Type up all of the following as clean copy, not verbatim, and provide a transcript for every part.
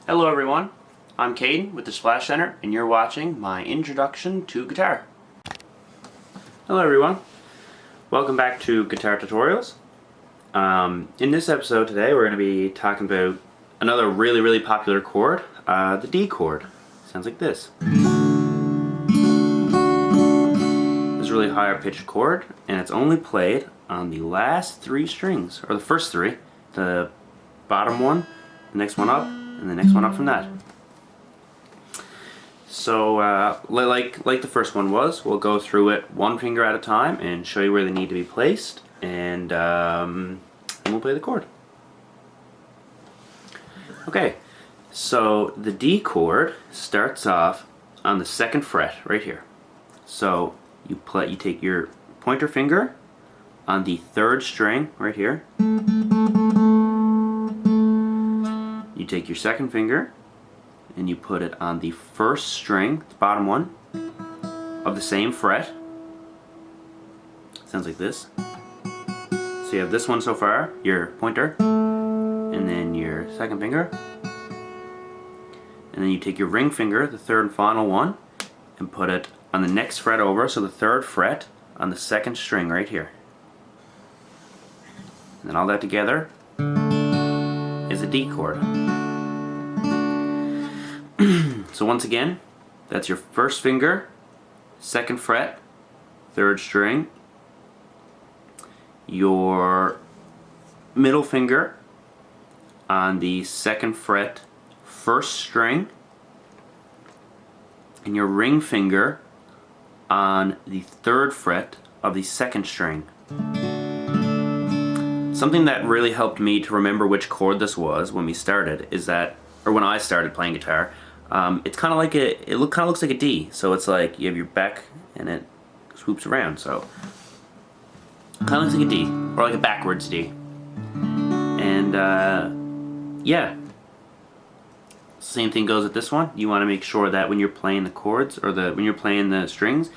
Hello everyone, I'm Kadyn with the Splash Center and you're watching my introduction to guitar. Hello everyone, welcome back to Guitar Tutorials. In this episode today we're going to be talking about another really popular chord, the D chord. Sounds like this. It's a really higher pitched chord and it's only played on the last three strings, or the first three, the bottom one, the next one up, and the next one up from that. So like the first one was, we'll go through it one finger at a time and show you where they need to be placed, and we'll play the chord. Okay, so the D chord starts off on the second fret right here. So you take your pointer finger on the third string right here. You take your second finger and you put it on the first string, the bottom one, of the same fret. Sounds like this. So you have this one so far, your pointer, and then your second finger. And then you take your ring finger, the third and final one, and put it on the next fret over, so the third fret on the second string right here. And then all that together is a D chord. So once again, that's your first finger, second fret, third string, your middle finger on the second fret, first string, and your ring finger on the third fret of the second string. Something that really helped me to remember which chord this was when we started is that, or when I started playing guitar, it's kind of like kind of looks like a D. So it's like you have your back and it swoops around. So kind of looks like a D, or like a backwards D. And yeah, same thing goes with this one. You want to make sure that when you're playing the chords, or when you're playing the strings,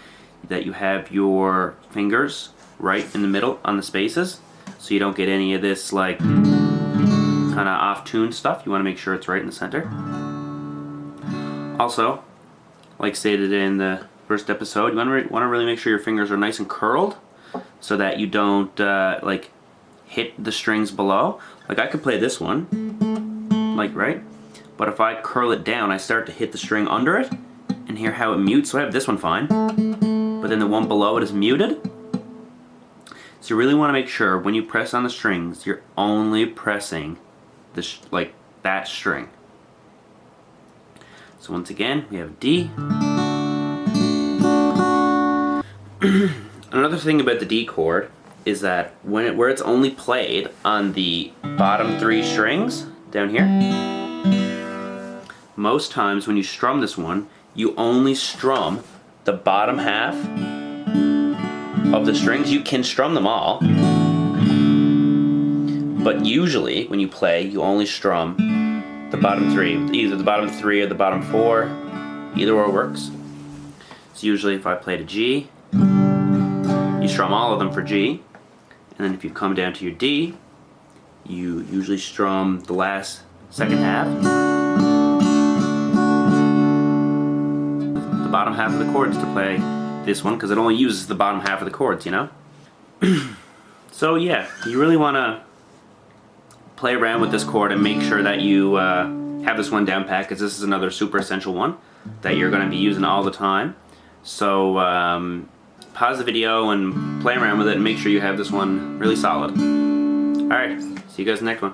that you have your fingers right in the middle on the spaces, so you don't get any of this like kind of off-tune stuff. You want to make sure it's right in the center. Also, like stated in the first episode, you want to really make sure your fingers are nice and curled, so that you don't like hit the strings below. Like I could play this one, like right, but if I curl it down, I start to hit the string under it, and hear how it mutes. So I have this one fine, but then the one below it is muted. So you really want to make sure when you press on the strings, you're only pressing like that string. So once again, we have D. Another thing about the D chord is that where it's only played on the bottom three strings down here, most times when you strum this one, you only strum the bottom half of the strings. You can strum them all, but usually when you play, you only strum the bottom three, either the bottom three or the bottom four. Either or works. So usually if I played a G, you strum all of them for G, and then if you come down to your D, you usually strum the last second half, the bottom half of the chords to play this one, because it only uses the bottom half of the chords, you know? So yeah, you really want to play around with this chord and make sure that you have this one down pat, because this is another super essential one that you're going to be using all the time. So pause the video and play around with it and make sure you have this one really solid. Alright, see you guys in the next one.